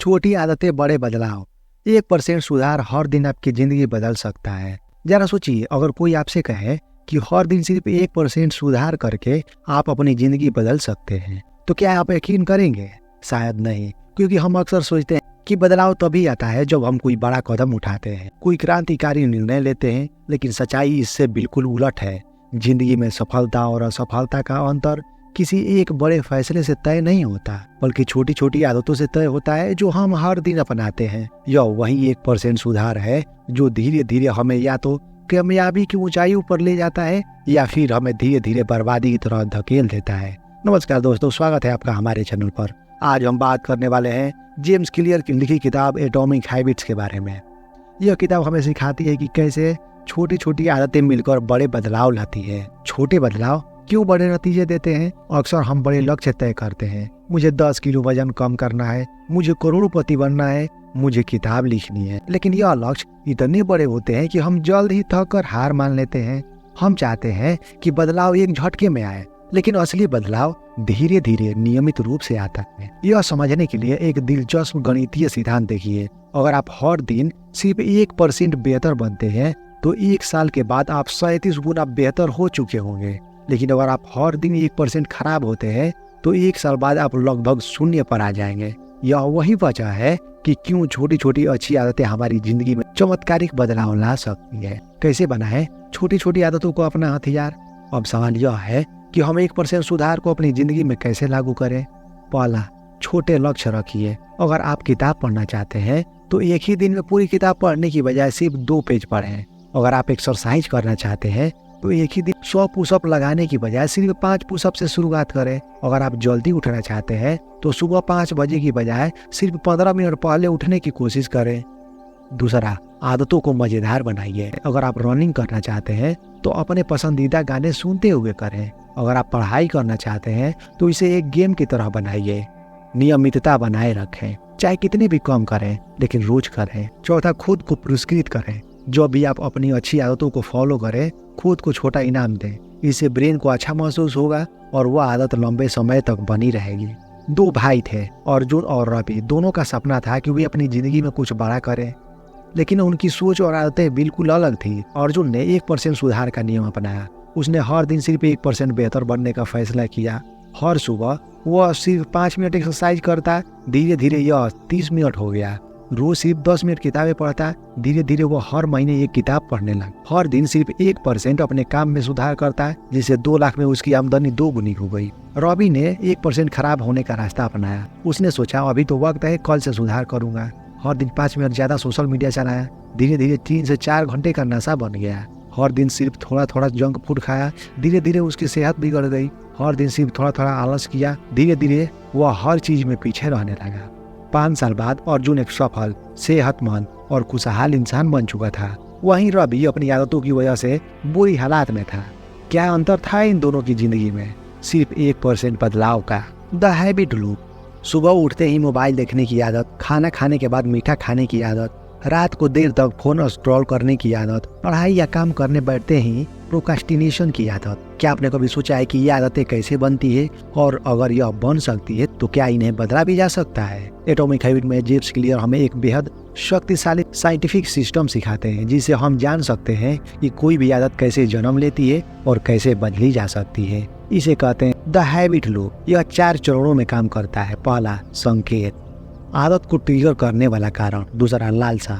छोटी आदतें बड़े बदलाव। 1% सुधार हर दिन आपकी जिंदगी बदल सकता है। जरा सोचिए, अगर कोई आपसे कहे कि हर दिन सिर्फ 1% सुधार करके आप अपनी जिंदगी बदल सकते हैं, तो क्या आप यकीन करेंगे? शायद नहीं, क्योंकि हम अक्सर सोचते हैं कि बदलाव तभी आता है जब हम कोई बड़ा कदम उठाते हैं, कोई क्रांतिकारी निर्णय लेते हैं। लेकिन सच्चाई इससे बिल्कुल उलट है। जिंदगी में सफलता और असफलता का अंतर किसी एक बड़े फैसले से तय नहीं होता, बल्कि छोटी छोटी आदतों से तय होता है जो हम हर दिन अपनाते हैं। यह वही 1% सुधार है जो धीरे धीरे हमें या तो कामयाबी की ऊंचाइयों पर ले जाता है या फिर हमें धीरे धीरे बर्बादी की तरफ धकेल देता है। नमस्कार दोस्तों, स्वागत है आपका हमारे चैनल पर। आज हम बात करने वाले हैं जेम्स क्लियर की लिखी किताब एटॉमिक हैबिट्स के बारे में। यह किताब हमें सिखाती है कि कैसे छोटी छोटी आदतें मिलकर बड़े बदलाव लाती है। छोटे बदलाव क्यों बड़े नतीजे देते हैं? अक्सर हम बड़े लक्ष्य तय करते हैं। मुझे 10 किलो वजन कम करना है, मुझे करोड़पति बनना है, मुझे किताब लिखनी है। लेकिन यह लक्ष्य इतने बड़े होते हैं कि हम जल्द ही थक कर हार मान लेते हैं। हम चाहते हैं कि बदलाव एक झटके में आए, लेकिन असली बदलाव धीरे धीरे नियमित रूप से आता है। यह समझने के लिए एक दिलचस्प गणितीय सिद्धांत देखिए। अगर आप हर दिन सिर्फ 1% बेहतर बनते हैं तो 1 साल के बाद आप 37 गुना बेहतर हो चुके होंगे। लेकिन अगर आप हर दिन 1% खराब होते हैं तो 1 साल बाद आप लगभग 0 पर आ जाएंगे। यह वही वजह है कि क्यों छोटी छोटी अच्छी आदतें हमारी जिंदगी में चमत्कारिक बदलाव ला सकती है। कैसे बनाएं छोटी छोटी आदतों को अपना हथियार? अब सवाल यह है कि हम 1% सुधार को अपनी जिंदगी में कैसे लागू करें। पहला, छोटे लक्ष्य रखिए। अगर आप किताब पढ़ना चाहते हैं तो एक ही दिन में पूरी किताब पढ़ने की बजाय सिर्फ 2 पेज पढ़ें। अगर आप एक्सरसाइज करना चाहते हैं तो एक ही दिन 100 पुशअप लगाने की बजाय सिर्फ 5 पुशअप से शुरुआत करें। अगर आप जल्दी उठना चाहते हैं तो सुबह 5 बजे की बजाय सिर्फ 15 मिनट पहले उठने की कोशिश करें। दूसरा, आदतों को मजेदार बनाइए। अगर आप रनिंग करना चाहते हैं तो अपने पसंदीदा गाने सुनते हुए करें। अगर आप पढ़ाई करना चाहते हैं तो इसे एक गेम की तरह बनाइए। नियमितता बनाए रखें, चाहे कितने भी कम करें लेकिन रोज करें। चौथा, खुद को पुरस्कृत करें। जो भी आप अपनी अच्छी आदतों को फॉलो करें, खुद को छोटा इनाम दें। इससे ब्रेन को अच्छा महसूस होगा और वह आदत लंबे समय तक बनी रहेगी। 2 भाई थे, अर्जुन और रवि। दोनों का सपना था कि वे अपनी जिंदगी में कुछ बड़ा करें, लेकिन उनकी सोच और आदतें बिल्कुल अलग थी। अर्जुन ने 1% सुधार का नियम अपनाया। उसने हर दिन सिर्फ 1% बेहतर बनने का फैसला किया। हर सुबह वह सिर्फ 5 मिनट एक्सरसाइज करता। धीरे धीरे यह 30 मिनट हो गया। रोज सिर्फ 10 मिनट किताबें पढ़ता। धीरे धीरे वो हर महीने 1 किताब पढ़ने लगा। हर दिन सिर्फ 1% अपने काम में सुधार करता, जिससे 2 लाख में उसकी आमदनी 2 गुनी हो गई। रवि ने 1% खराब होने का रास्ता अपनाया। उसने सोचा अभी तो वक्त है, कल से सुधार करूंगा। हर दिन 5 मिनट ज्यादा सोशल मीडिया चलाया। धीरे धीरे 3 से 4 घंटे का नशा बन गया। हर दिन सिर्फ थोड़ा थोड़ा जंक फूड खाया। धीरे धीरे उसकी सेहत बिगड़ गई। हर दिन सिर्फ थोड़ा थोड़ा आलस किया। धीरे धीरे वह हर चीज में पीछे रहने लगा। 5 साल बाद अर्जुन एक सफल, सेहतमंद और खुशहाल इंसान बन चुका था। वहीं रवि अपनी आदतों की वजह से बुरी हालात में था। क्या अंतर था इन दोनों की जिंदगी में? सिर्फ 1% बदलाव का। The habit loop. सुबह उठते ही मोबाइल देखने की आदत, खाना खाने के बाद मीठा खाने की आदत, रात को देर तक फोन स्क्रॉल करने की आदत, पढ़ाई या काम करने बैठते ही प्रोक्रास्टिनेशन की आदत। क्या आपने कभी सोचा है कि ये आदतें कैसे बनती है, और अगर यह बन सकती है तो क्या इन्हें बदला भी जा सकता है? एटॉमिक हैबिट में जेम्स क्लियर हमें एक बेहद शक्तिशाली साइंटिफिक सिस्टम सिखाते हैं, जिससे हम जान सकते हैं कि कोई भी आदत कैसे जन्म लेती है और कैसे बदली जा सकती है। इसे कहते हैं द हैबिट लूप। यह 4 चरणों में काम करता है। पहला, संकेत, आदत को ट्रिगर करने वाला कारण। दूसरा, लालसा,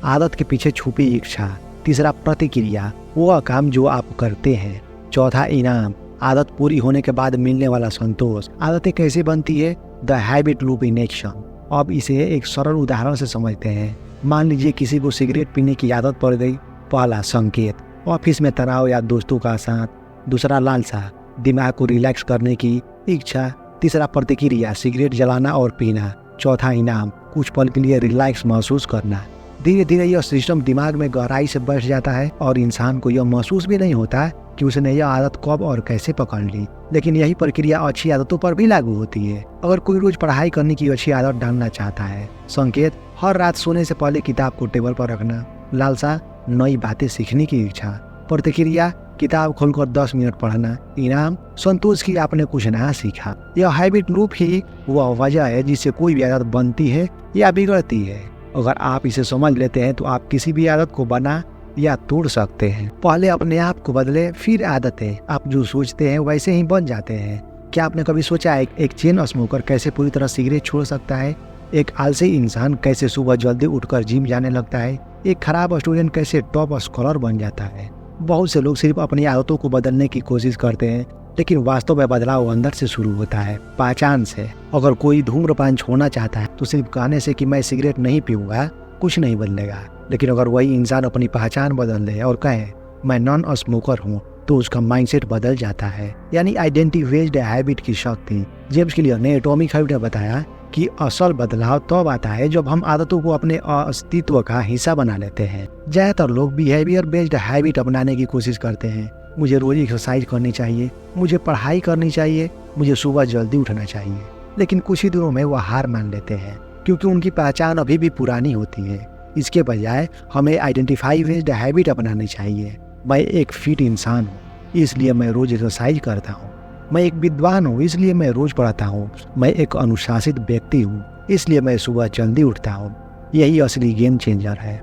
आदत के पीछे छुपी इच्छा। तीसरा, प्रतिक्रिया, वह काम जो आप करते हैं। चौथा, इनाम, आदत पूरी होने के बाद मिलने वाला संतोष। आदतें कैसे बनती है? The habit loop in action. अब इसे एक सरल उदाहरण से समझते हैं। मान लीजिए किसी को सिगरेट पीने की आदत पड़ गई। पहला, संकेत, ऑफिस में तनाव या दोस्तों का साथ। दूसरा, लालसा, दिमाग को रिलैक्स करने की इच्छा। तीसरा, प्रतिक्रिया, सिगरेट जलाना और पीना। चौथा, इनाम, कुछ पल के लिए रिलैक्स महसूस करना। धीरे धीरे यह सिस्टम दिमाग में गहराई से बैठ जाता है और इंसान को यह महसूस भी नहीं होता कि उसने यह आदत कब और कैसे पकड़ ली। लेकिन यही प्रक्रिया अच्छी आदतों पर भी लागू होती है। अगर कोई रोज पढ़ाई करने की अच्छी आदत डालना चाहता है। संकेत, हर रात सोने से पहले किताब को टेबल पर रखना। लालसा, नई बातें सीखने की इच्छा। प्रतिक्रिया, किताब खोलकर 10 मिनट पढ़ना, इनाम संतोष की आपने कुछ नया सीखा। यह हैबिट लूप ही वह वजह है जिससे कोई भी आदत बनती है या बिगड़ती है। अगर आप इसे समझ लेते हैं तो आप किसी भी आदत को बना या तोड़ सकते हैं। पहले अपने आप को बदले, फिर आदतें। आप जो सोचते हैं वैसे ही बन जाते हैं। क्या आपने कभी सोचा है एक चेन स्मोकर कैसे पूरी तरह सिगरेट छोड़ सकता है? एक आलसी इंसान कैसे सुबह जल्दी उठकर जिम जाने लगता है? एक खराब स्टूडेंट कैसे टॉप स्कॉलर बन जाता है? बहुत से लोग सिर्फ अपनी आदतों को बदलने की कोशिश करते हैं, लेकिन वास्तव में बदलाव अंदर से शुरू होता है, पहचान से। अगर कोई धूम्रपान छोड़ना चाहता है तो सिर्फ कहने से कि मैं सिगरेट नहीं पीऊंगा कुछ नहीं बदलेगा। लेकिन अगर वही इंसान अपनी पहचान बदल दे और कहे मैं नॉन स्मोकर हूँ, तो उसका माइंडसेट बदल जाता है। यानी आइडेंटिटी बेस्ड हैबिट की शक्ति। जेम्स क्लियर ने एटॉमिक हैबिट में बताया कि असल बदलाव तब आता है जब हम आदतों को अपने अस्तित्व का हिस्सा बना लेते हैं। ज्यादातर लोग बिहेवियर बेस्ड हैबिट अपनाने की कोशिश करते हैं। मुझे रोज एक्सरसाइज करनी चाहिए, मुझे पढ़ाई करनी चाहिए, मुझे सुबह जल्दी उठना चाहिए। लेकिन कुछ ही दिनों में वह हार मान लेते हैं, क्योंकि उनकी पहचान अभी भी पुरानी होती है। इसके बजाय हमें आइडेंटिफाई बेस्ड हैबिट अपनानी चाहिए। मैं एक फिट इंसान हूँ, इसलिए मैं रोज एक्सरसाइज करता हूँ। मैं एक विद्वान हूँ, इसलिए मैं रोज पढ़ता हूँ। मैं एक अनुशासित व्यक्ति हूँ, इसलिए मैं सुबह जल्दी उठता हूँ। यही असली गेम चेंजर है।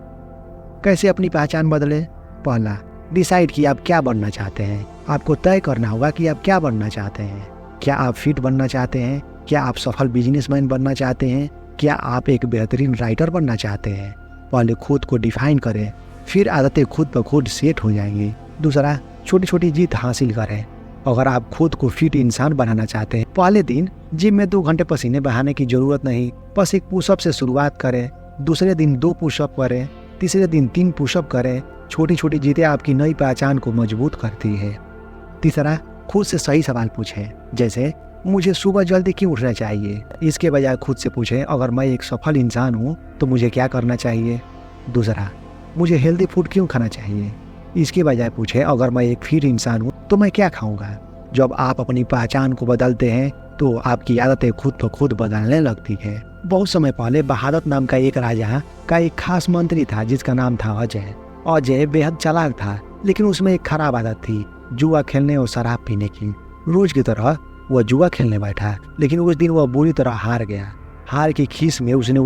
कैसे अपनी पहचान बदले? पहला, डिसाइड कि आप क्या बनना चाहते हैं। आपको तय करना होगा कि आप क्या बनना चाहते हैं। क्या आप फिट बनना चाहते हैं? क्या आप सफल बिजनेसमैन बनना चाहते हैं? क्या आप एक बेहतरीन राइटर बनना चाहते हैं? पहले खुद को डिफाइन करें, फिर आदतें खुद ब खुद सेट हो जाएंगी। दूसरा, छोटी छोटी जीत हासिल करें। अगर आप खुद को फिट इंसान बनाना चाहते हैं, पहले दिन जिम में 2 घंटे पसीने बहाने की जरूरत नहीं, बस एक पुशअप से शुरुआत करें। दूसरे दिन 2 पुशअप करें। तीसरे दिन 3 पुशअप करें। छोटी छोटी जीतें आपकी नई पहचान को मजबूत करती है। तीसरा, खुद से सही सवाल पूछें, जैसे मुझे सुबह जल्दी क्यों उठना चाहिए? इसके बजाय खुद से पूछें, अगर मैं एक सफल इंसान हूँ तो मुझे क्या करना चाहिए? दूसरा, मुझे हेल्दी फूड क्यों खाना चाहिए? इसके बजाय पूछें, अगर मैं एक फिट इंसान हूँ तो मैं क्या खाऊंगा? जब आप अपनी पहचान को बदलते हैं तो आपकी आदतें खुद ब खुद बदलने लगती है। बहुत समय पहले बहादुर नाम का एक राजा का एक खास मंत्री था जिसका नाम था अजय। अजय बेहद चालाक था, लेकिन उसमें एक खराब आदत थी, जुआ खेलने और शराब पीने की। रोज की तरह वह जुआ खेलने बैठा, लेकिन उस दिन वह बुरी तरह हार गया। हार की खीस में उसने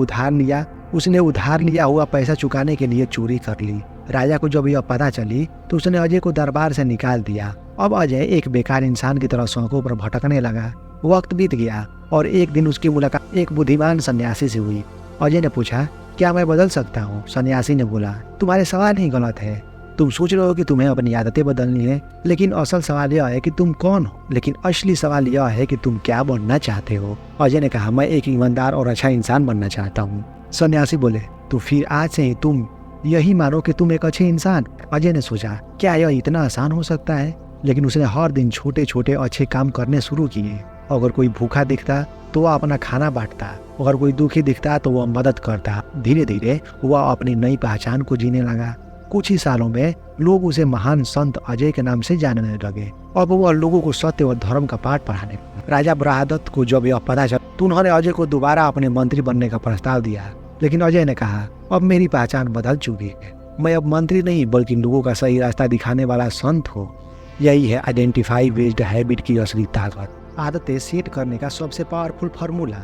उधार लिया हुआ पैसा चुकाने के लिए चोरी कर ली। राजा को जब यह पता चली तो उसने अजय को दरबार से निकाल दिया। अब अजय एक बेकार इंसान की तरह सड़कों पर भटकने लगा। वक्त बीत गया और एक दिन उसकी मुलाकात एक बुद्धिमान सन्यासी से हुई। अजय ने पूछा, क्या मैं बदल सकता हूँ? सन्यासी ने बोला, तुम्हारे सवाल ही गलत है। तुम सोच रहे हो कि तुम्हें अपनी आदतें बदलनी है, लेकिन असल सवाल यह है कि तुम कौन हो। लेकिन असली सवाल यह है कि तुम क्या बनना चाहते हो। अजय ने कहा, मैं एक ईमानदार और अच्छा इंसान बनना चाहता हूँ। सन्यासी बोले, तो फिर आज से ही तुम यही मानो कि तुम एक अच्छे इंसान। अजय ने सोचा, क्या यह इतना आसान हो सकता है? लेकिन उसने हर दिन छोटे छोटे अच्छे काम करने शुरू किए। अगर कोई भूखा दिखता तो वह अपना खाना बांटता, अगर कोई दुखी दिखता तो वह मदद करता। धीरे धीरे वह अपनी नई पहचान को जीने लगा। कुछ ही सालों में लोग उसे महान संत अजय के नाम से जानने लगे। अब वह लोगों को सत्य और धर्म का पाठ पढ़ाने लगा। राजा बहादुर को जब यह पता चला तो उन्होंने अजय को दोबारा अपने मंत्री बनने का प्रस्ताव दिया। लेकिन अजय ने कहा, अब मेरी पहचान बदल चुकी है। मैं अब मंत्री नहीं बल्कि लोगों का सही रास्ता दिखाने वाला संत हूँ। यही है आइडेंटिफाई बेस्ड हैबिट की असली ताकत। आदतें सेट करने का सबसे powerful formula,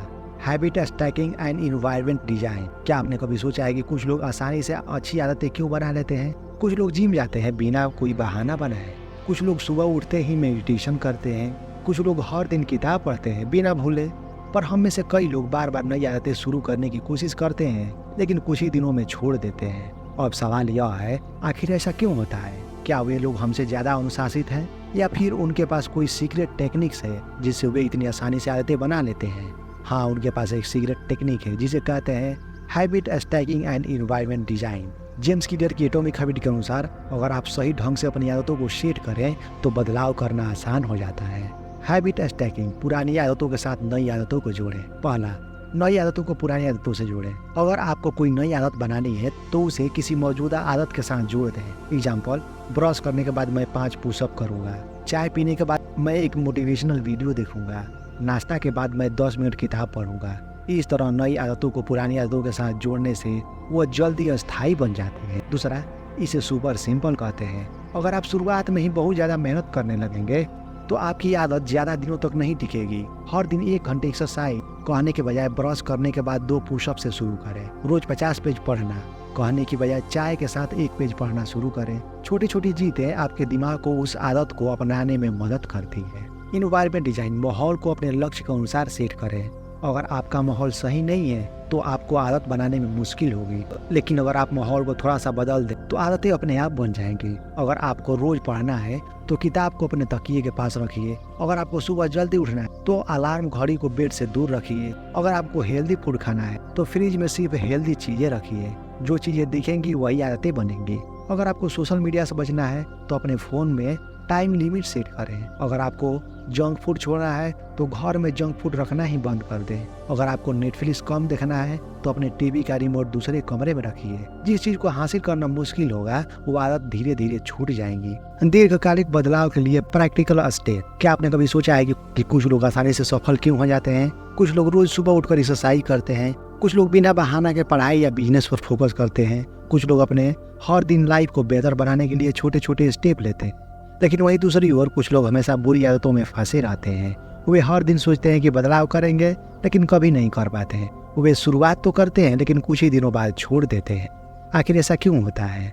habit stacking and environment design. क्या आपने कभी सोचा है कि कुछ लोग आसानी से अच्छी आदतें क्यों बना लेते हैं? कुछ लोग जिम जाते हैं बिना कोई बहाना बनाए। कुछ लोग सुबह उठते ही मेडिटेशन करते हैं। कुछ लोग हर दिन किताब पढ़ते हैं बिना भूले। पर हम में से कई लोग बार बार नई आदतें शुरू करने की कोशिश करते हैं, लेकिन कुछ ही दिनों में छोड़ देते हैं। अब सवाल यह है, आखिर ऐसा क्यों होता है? क्या वे लोग हमसे ज्यादा अनुशासित हैं, या फिर उनके पास कोई सीक्रेट टेक्निक्स है जिससे वे इतनी आसानी से आदतें बना लेते हैं? हाँ, उनके पास एक सीक्रेट टेक्निक है जिसे कहते हैं habit stacking and environment design. James clear की एटॉमिक हैबिट के अनुसार अगर आप सही ढंग से अपनी आदतों को सेट करें तो बदलाव करना आसान हो जाता है। हैबिट स्टैकिंग, पुरानी आदतों के साथ नई आदतों को जोड़ें। पहला, नई आदतों को पुरानी आदतों से जोड़ें। अगर आपको कोई नई आदत बनानी है तो उसे किसी मौजूदा आदत के साथ जोड़ दें। एग्जाम्पल, ब्रश करने के बाद मैं 5 पुशअप करूंगा। चाय पीने के बाद मैं एक मोटिवेशनल वीडियो देखूंगा। नाश्ता के बाद मैं 10 मिनट किताब पढ़ूंगा। इस तरह नई आदतों को पुरानी आदतों के साथ जोड़ने से वह जल्दी अस्थायी बन जाती है। दूसरा, इसे सुपर सिंपल कहते हैं। अगर आप शुरुआत में ही बहुत ज़्यादा मेहनत करने लगेंगे तो आपकी आदत ज़्यादा दिनों तक नहीं टिकेगी। हर दिन 1 घंटे एक्सरसाइज कहने के बजाय ब्रश करने के बाद 2 पुशअप से शुरू करें। रोज 50 पेज पढ़ना कहने की बजाय चाय के साथ 1 पेज पढ़ना शुरू करें। छोटी छोटी जीतें आपके दिमाग को उस आदत को अपनाने में मदद करती है। इन्वायरमेंट डिजाइन माहौल को अपने लक्ष्य के अनुसार सेट करें। अगर आपका माहौल सही नहीं है तो आपको आदत बनाने में मुश्किल होगी, लेकिन अगर आप माहौल को थोड़ा सा बदल दें तो आदतें अपने आप बन जाएंगी। अगर आपको रोज पढ़ना है तो किताब को अपने तकिए के पास रखिए। अगर आपको सुबह जल्दी उठना है तो अलार्म घड़ी को बेड से दूर रखिए। अगर आपको हेल्दी फूड खाना है तो फ्रिज में सिर्फ हेल्दी चीजें रखिए। जो चीजें दिखेंगी वही आदतें बनेंगी। अगर आपको सोशल मीडिया से बचना है तो अपने फोन में टाइम लिमिट सेट करें। अगर आपको जंक फूड छोड़ना है तो घर में जंक फूड रखना ही बंद कर दें। अगर आपको नेटफ्लिक्स कम देखना है तो अपने टीवी का रिमोट दूसरे कमरे में रखिए। जिस चीज को हासिल करना मुश्किल होगा वो आदत धीरे धीरे छूट जाएंगी। दीर्घकालिक बदलाव के लिए प्रैक्टिकल स्टेप। क्या आपने कभी सोचा है कि कुछ लोग आसानी से सफल क्यों हो जाते हैं? कुछ लोग रोज सुबह उठकर एक्सरसाइज करते हैं। कुछ लोग बिना बहाना के पढ़ाई या बिजनेस पर फोकस करते हैं। कुछ लोग अपने हर दिन लाइफ को बेहतर बनाने के लिए छोटे छोटे स्टेप लेते हैं। लेकिन वही दूसरी ओर कुछ लोग हमेशा बुरी आदतों में फंसे रहते हैं। वे हर दिन सोचते हैं कि बदलाव करेंगे लेकिन कभी नहीं कर पाते हैं। वे शुरुआत तो करते हैं लेकिन कुछ ही दिनों बाद छोड़ देते हैं। आखिर ऐसा क्यों होता है?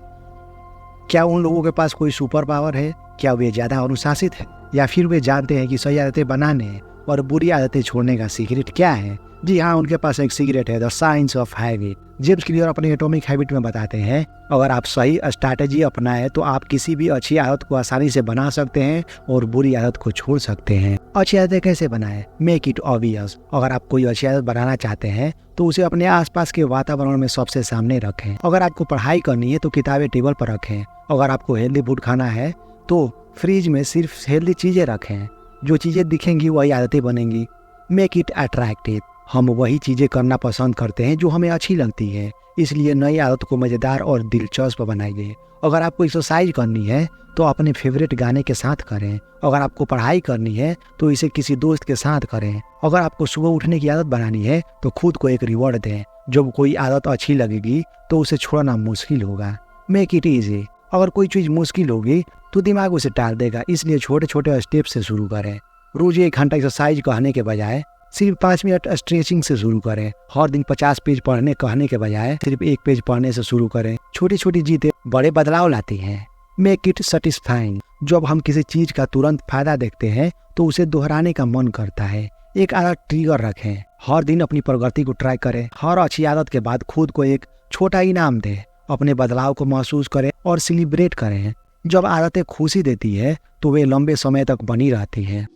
क्या उन लोगों के पास कोई सुपर पावर है? क्या वे ज्यादा अनुशासित है? या फिर वे जानते हैं कि सही आदतें बनाने और बुरी आदतें छोड़ने का सीक्रेट क्या है? जी हाँ, उनके पास एक सीक्रेट है, the science of habit. James clear अपने एटॉमिक हैबिट में बताते हैं, अगर आप सही स्ट्रैटेजी अपनाएं तो आप किसी भी अच्छी आदत को आसानी से बना सकते हैं और बुरी आदत को छोड़ सकते हैं। अच्छी आदतें कैसे बनाएं? Make it obvious. अगर आप कोई अच्छी आदत बनाना चाहते हैं तो उसे अपने आसपास के वातावरण में सबसे सामने रखें। अगर आपको पढ़ाई करनी है तो किताबें टेबल पर रखें। अगर आपको हेल्दी फूड खाना है तो फ्रिज में सिर्फ हेल्दी चीजें रखें। जो चीजें दिखेंगी वही आदतें बनेंगी। Make it attractive. हम वही चीजें करना पसंद करते हैं जो हमें अच्छी लगती है, इसलिए नई आदत को मजेदार और दिलचस्प बनाइए। अगर आपको एक्सरसाइज करनी है तो अपने फेवरेट गाने के साथ करें। अगर आपको पढ़ाई करनी है तो इसे किसी दोस्त के साथ करें। अगर आपको सुबह उठने की आदत बनानी है तो खुद को एक रिवॉर्ड दें। जब कोई आदत अच्छी लगेगी तो उसे छोड़ना मुश्किल होगा। Make it easy. अगर कोई चीज मुश्किल होगी तो दिमाग उसे टाल देगा, इसलिए छोटे छोटे स्टेप से शुरू करें। रोज 1 घंटा एक्सरसाइज कहने के बजाय सिर्फ 5 मिनट स्ट्रेचिंग से शुरू करें। हर दिन 50 पेज पढ़ने कहने के बजाय सिर्फ 1 पेज पढ़ने से शुरू करें। छोटी छोटी जीतें बड़े बदलाव लाती हैं। Make it satisfying. जब हम किसी चीज का तुरंत फायदा देखते हैं तो उसे दोहराने का मन करता है। एक आदत ट्रिगर रखें। हर दिन अपनी प्रगति को ट्रैक करें। हर अच्छी आदत के बाद खुद को एक छोटा इनाम दें। अपने बदलाव को महसूस करें और सेलिब्रेट करें। जब आदतें खुशी देती है तो वे लंबे समय तक बनी रहती हैं।